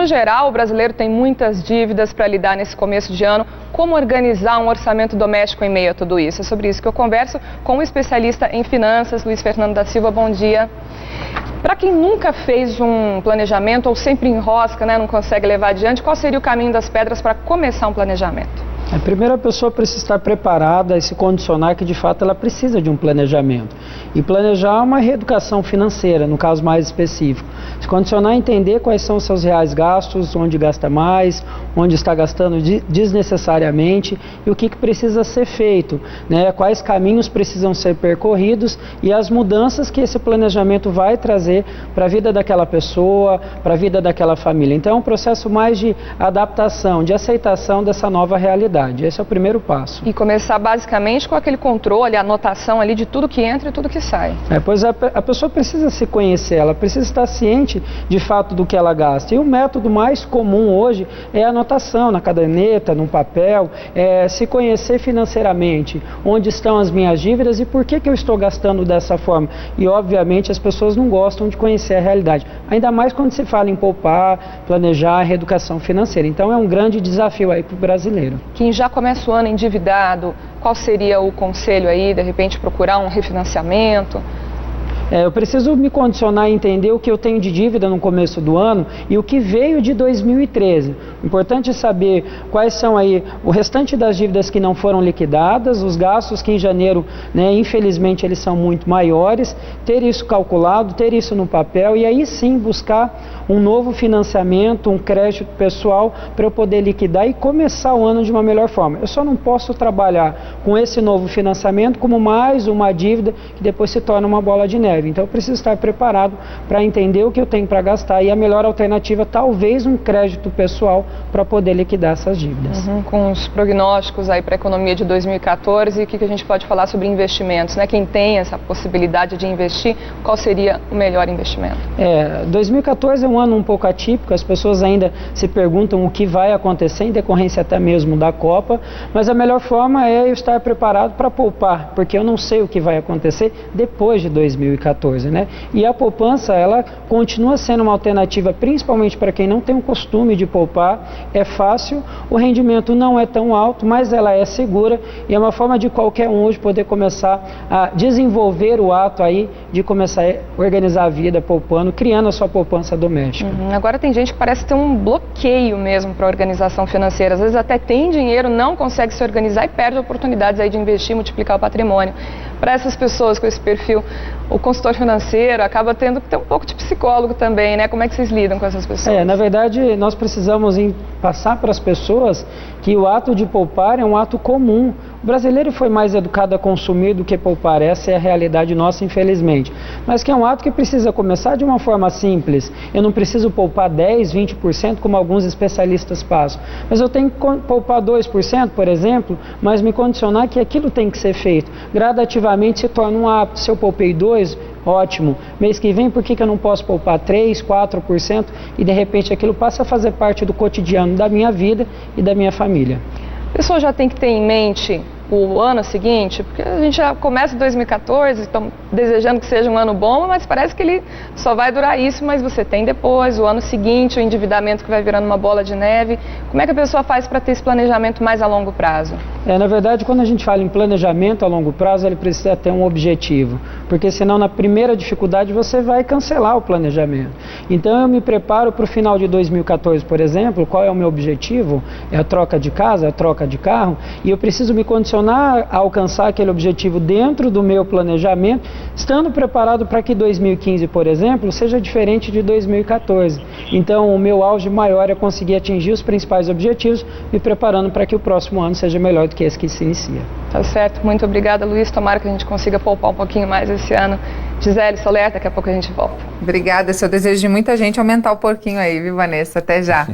geral, o brasileiro tem muitas dívidas para lidar nesse começo de ano. Como organizar um orçamento doméstico em meio a tudo isso? É sobre isso que eu converso com o especialista em finanças, Luiz Fernando da Silva. Bom dia. Para quem nunca fez um planejamento ou sempre enrosca, né, não consegue levar adiante, qual seria o caminho das pedras para começar um planejamento? Primeiro, a pessoa precisa estar preparada e se condicionar que, de fato, ela precisa de um planejamento. E planejar uma reeducação financeira, no caso mais específico. Se condicionar a entender quais são os seus reais gastos, onde gasta mais, onde está gastando desnecessariamente e o que precisa ser feito, né? Quais caminhos precisam ser percorridos e as mudanças que esse planejamento vai trazer para a vida daquela pessoa, para a vida daquela família. Então, é um processo mais de adaptação, de aceitação dessa nova realidade. Esse é o primeiro passo. E começar basicamente com aquele controle, a anotação ali de tudo que entra e tudo que sai. Pois a pessoa precisa se conhecer, ela precisa estar ciente de fato do que ela gasta. E o método mais comum hoje é a anotação na caderneta, no papel, se conhecer financeiramente, onde estão as minhas dívidas e por que eu estou gastando dessa forma. E obviamente as pessoas não gostam de conhecer a realidade, ainda mais quando se fala em poupar, planejar, reeducação financeira. Então é um grande desafio aí para o brasileiro. Quem já começa o ano endividado, qual seria o conselho aí, de repente procurar um refinanciamento? Eu preciso me condicionar a entender o que eu tenho de dívida no começo do ano e o que veio de 2013. Importante saber quais são aí o restante das dívidas que não foram liquidadas, os gastos que em janeiro, né, infelizmente, eles são muito maiores, ter isso calculado, ter isso no papel e aí sim buscar um novo financiamento, um crédito pessoal para eu poder liquidar e começar o ano de uma melhor forma. Eu só não posso trabalhar com esse novo financiamento como mais uma dívida que depois se torna uma bola de neve. Então eu preciso estar preparado para entender o que eu tenho para gastar e a melhor alternativa talvez um crédito pessoal para poder liquidar essas dívidas. Com os prognósticos aí para a economia de 2014, o que a gente pode falar sobre investimentos, né? Quem tem essa possibilidade de investir, qual seria o melhor investimento? 2014 é um ano um pouco atípico, as pessoas ainda se perguntam o que vai acontecer em decorrência até mesmo da Copa, mas a melhor forma é eu estar preparado para poupar, porque eu não sei o que vai acontecer depois de 2014. Né? E a poupança, ela continua sendo uma alternativa, principalmente para quem não tem o costume de poupar. É fácil, o rendimento não é tão alto, mas ela é segura e é uma forma de qualquer um hoje poder começar a desenvolver o ato aí de começar a organizar a vida poupando, criando a sua poupança doméstica. Agora tem gente que parece ter um bloqueio mesmo para a organização financeira. Às vezes até tem dinheiro, não consegue se organizar e perde oportunidades aí de investir, multiplicar o patrimônio. Para essas pessoas com esse perfil, o consultor financeiro acaba tendo que ter um pouco de psicólogo também, né? Como é que vocês lidam com essas pessoas? Na verdade, nós precisamos passar para as pessoas que o ato de poupar é um ato comum. O brasileiro foi mais educado a consumir do que poupar, essa é a realidade nossa, infelizmente. Mas que é um ato que precisa começar de uma forma simples. Eu não preciso poupar 10%, 20%, como alguns especialistas passam. Mas eu tenho que poupar 2%, por exemplo, mas me condicionar que aquilo tem que ser feito. Gradativamente se torna um hábito. Se eu poupei 2%, ótimo. Mês que vem, por que eu não posso poupar 3%, 4% e de repente aquilo passa a fazer parte do cotidiano da minha vida e da minha família? A pessoa já tem que ter em mente o ano seguinte, porque a gente já começa 2014, estamos desejando que seja um ano bom, mas parece que ele só vai durar isso, mas você tem depois, o ano seguinte, o endividamento que vai virando uma bola de neve. Como é que a pessoa faz para ter esse planejamento mais a longo prazo? Na verdade, quando a gente fala em planejamento a longo prazo, ele precisa ter um objetivo, porque senão na primeira dificuldade você vai cancelar o planejamento. Então eu me preparo para o final de 2014, por exemplo, qual é o meu objetivo? É a troca de casa, é a troca de carro, e eu preciso me condicionar a alcançar aquele objetivo dentro do meu planejamento, estando preparado para que 2015, por exemplo, seja diferente de 2014. Então, o meu auge maior é conseguir atingir os principais objetivos, me preparando para que o próximo ano seja melhor do que esse que se inicia. Tá certo. Muito obrigada, Luiz. Tomara que a gente consiga poupar um pouquinho mais esse ano. Gisele Soler, daqui a pouco a gente volta. Obrigada. Esse é o desejo de muita gente aumentar o porquinho aí, viu, Vanessa? Até já.